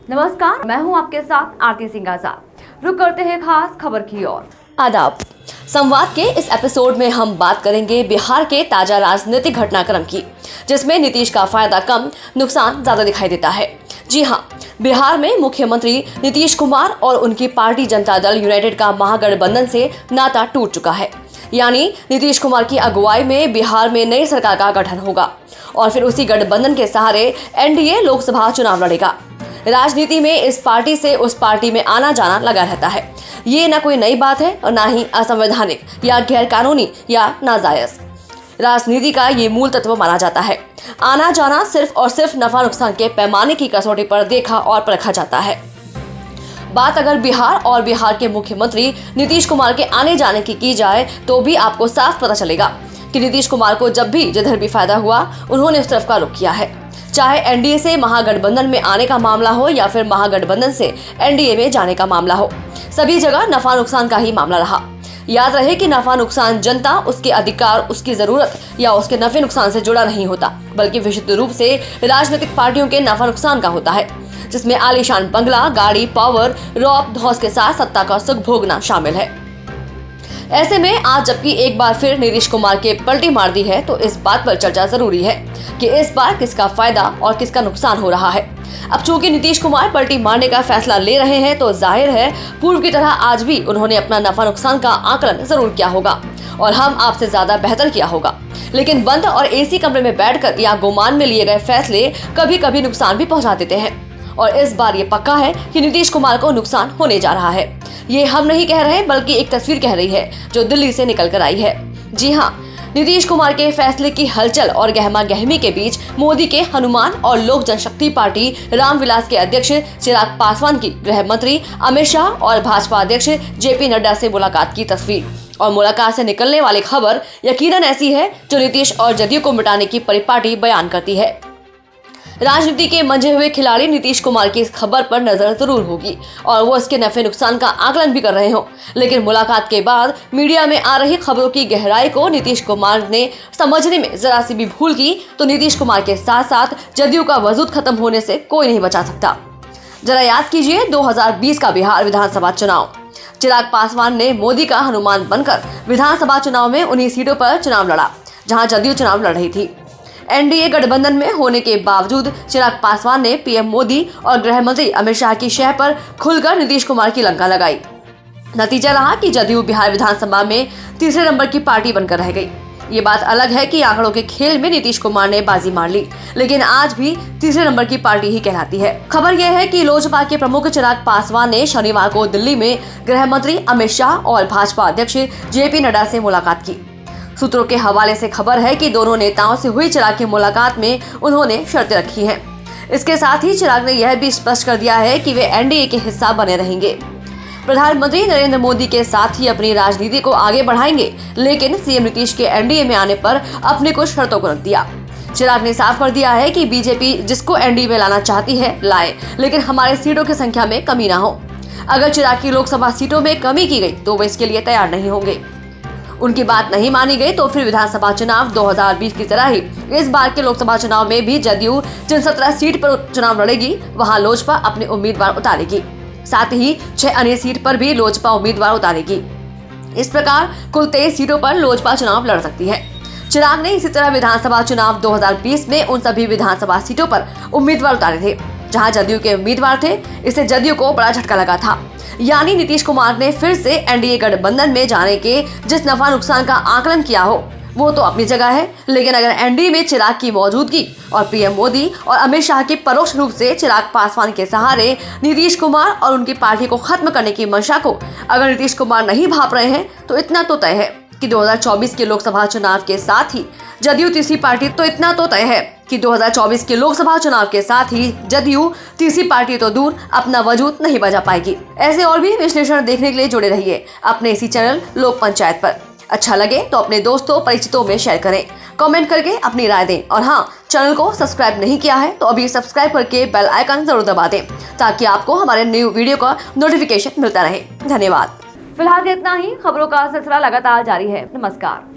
नमस्कार, मैं हूं आपके साथ आरती सिंह आजाद। रुक करते हैं खास खबर की ओर। आदाब। संवाद के इस एपिसोड में हम बात करेंगे बिहार के ताजा राजनीतिक घटनाक्रम की, जिसमें नीतीश का फायदा कम, नुकसान ज्यादा दिखाई देता है। जी हाँ, बिहार में मुख्यमंत्री नीतीश कुमार और उनकी पार्टी जनता दल यूनाइटेड का महागठबंधन से नाता टूट चुका है। यानी नीतीश कुमार की अगुवाई में बिहार में नई सरकार का गठन होगा और फिर उसी गठबंधन के सहारे एनडीए लोकसभा चुनाव लड़ेगा। राजनीति में इस पार्टी से उस पार्टी में आना जाना लगा रहता है। ये न कोई नई बात है और न ही असंवैधानिक या गैर कानूनी या नाजायज। राजनीति का ये मूल तत्व माना जाता है। आना जाना सिर्फ और सिर्फ नफा नुकसान के पैमाने की कसौटी पर देखा और परखा जाता है। बात अगर बिहार और बिहार के मुख्यमंत्री नीतीश कुमार के आने जाने की जाए तो भी आपको साफ पता चलेगा कि नीतीश कुमार को जब भी जिधर भी फायदा हुआ उन्होंने उस तरफ का रुख किया है। चाहे एनडीए से महागठबंधन में आने का मामला हो या फिर महागठबंधन से एनडीए में जाने का मामला हो, सभी जगह नफा नुकसान का ही मामला रहा। याद रहे कि नफा नुकसान जनता, उसके अधिकार, उसकी जरूरत या उसके नफे नुकसान से जुड़ा नहीं होता, बल्कि विशुद्ध रूप से राजनीतिक पार्टियों के नफा नुकसान का होता है, जिसमें आलीशान बंगला, गाड़ी, पावर, रौब धौस के साथ सत्ता का सुख भोगना शामिल है। ऐसे में आज जबकि एक बार फिर नीतीश कुमार के पलटी मार दी है तो इस बात पर चर्चा जरूरी है कि इस बार किसका फायदा और किसका नुकसान हो रहा है। अब चूंकि नीतीश कुमार पलटी मारने का फैसला ले रहे हैं तो जाहिर है पूर्व की तरह आज भी उन्होंने अपना नफा नुकसान का आकलन जरूर किया होगा और हम आपसे ज्यादा बेहतर किया होगा। लेकिन बंद और एसी कमरे में बैठकर या गुमान में लिए गए फैसले कभी कभी नुकसान भी पहुंचा देते हैं और इस बार ये पक्का है कि नीतीश कुमार को नुकसान होने जा रहा है। ये हम नहीं कह रहे बल्कि एक तस्वीर कह रही है जो दिल्ली से निकल कर आई है। जी हाँ, नीतीश कुमार के फैसले की हलचल और गहमा गहमी के बीच मोदी के हनुमान और लोक जनशक्ति पार्टी रामविलास के अध्यक्ष चिराग पासवान की गृह मंत्री अमित शाह और भाजपा अध्यक्ष जेपी नड्डा से मुलाकात की तस्वीर और मुलाकात से निकलने वाली खबर यकीनन ऐसी है जो नीतीश और जदयू को मिटाने की परिपाटी बयान करती है। राजनीति के मंझे हुए खिलाड़ी नीतीश कुमार की इस खबर पर नजर जरूर होगी और वो इसके नफे नुकसान का आकलन भी कर रहे हो, लेकिन मुलाकात के बाद मीडिया में आ रही खबरों की गहराई को नीतीश कुमार ने समझने में जरा सी भी भूल की तो नीतीश कुमार के साथ साथ जदयू का वजूद खत्म होने से कोई नहीं बचा सकता। जरा याद कीजिए 2020 का बिहार विधानसभा चुनाव। चिराग पासवान ने मोदी का हनुमान बनकर विधानसभा चुनाव में उन्हीं सीटों पर चुनाव लड़ा जहाँ जदयू चुनाव लड़ रही थी। एनडीए गठबंधन में होने के बावजूद चिराग पासवान ने पीएम मोदी और गृह मंत्री अमित शाह की शह पर खुलकर नीतीश कुमार की लंका लगाई। नतीजा रहा कि जदयू बिहार विधानसभा में तीसरे नंबर की पार्टी बनकर रह गई। ये बात अलग है कि आंकड़ों के खेल में नीतीश कुमार ने बाजी मार ली, लेकिन आज भी तीसरे नंबर की पार्टी ही कहलाती है। खबर यह है कि लोजपा के प्रमुख चिराग पासवान ने शनिवार को दिल्ली में गृह मंत्री अमित शाह और भाजपा अध्यक्ष जेपी नड्डा से मुलाकात की। सूत्रों के हवाले से खबर है कि दोनों नेताओं से हुई चिराग की मुलाकात में उन्होंने शर्तें रखी हैं। इसके साथ ही चिराग ने यह भी स्पष्ट कर दिया है कि वे एनडीए के हिस्सा बने रहेंगे। प्रधानमंत्री नरेंद्र मोदी के साथ ही अपनी राजनीति को आगे बढ़ाएंगे, लेकिन सीएम नीतीश के एनडीए में आने पर अपने कुछ शर्तों को रख दिया। चिराग ने साफ कर दिया है कि बीजेपी जिसको एनडीए में लाना चाहती है लाए, लेकिन हमारे सीटों की संख्या में कमी ना हो। अगर चिराग की लोकसभा सीटों में कमी की गई तो वे इसके लिए तैयार नहीं होंगे। उनकी बात नहीं मानी गई तो फिर विधानसभा चुनाव 2020 की तरह ही इस बार के लोकसभा चुनाव में भी जदयू जिन 17 सीट पर चुनाव लड़ेगी वहां लोजपा अपने उम्मीदवार उतारेगी। साथ ही 6 अन्य सीट पर भी लोजपा उम्मीदवार उतारेगी। इस प्रकार कुल 23 सीटों पर लोजपा चुनाव लड़ सकती है। चिराग ने इसी तरह विधानसभा चुनाव 2020 में उन सभी विधानसभा सीटों पर उम्मीदवार उतारे थे जहाँ जदयू के उम्मीदवार थे। इससे जदयू को बड़ा झटका लगा था। यानी नीतीश कुमार ने फिर से एनडीए गठबंधन में जाने के जिस नफा नुकसान का आकलन किया हो वो तो अपनी जगह है, लेकिन अगर एनडीए में चिराग की मौजूदगी और पीएम मोदी और अमित शाह के परोक्ष रूप से चिराग पासवान के सहारे नीतीश कुमार और उनकी पार्टी को खत्म करने की मंशा को अगर नीतीश कुमार नहीं भाप रहे हैं तो इतना तो तय है कि 2024 के लोकसभा चुनाव के साथ ही जदयू तीसरी पार्टी तो इतना तो तय है कि 2024 के लोकसभा चुनाव के साथ ही जदयू तीसरी पार्टी तो दूर अपना वजूद नहीं बचा पाएगी। ऐसे और भी विश्लेषण देखने के लिए जुड़े रहिए अपने इसी चैनल लोक पंचायत पर। अच्छा लगे तो अपने दोस्तों परिचितों में शेयर करें, कमेंट करके अपनी राय दें और हाँ, चैनल को सब्सक्राइब नहीं किया है तो अभी सब्सक्राइब करके बेल आइकन जरूर दबा दें ताकि आपको हमारे न्यू वीडियो का नोटिफिकेशन मिलता रहे। धन्यवाद। फिलहाल इतना ही। खबरों का सिलसिला लगातार जारी है। नमस्कार।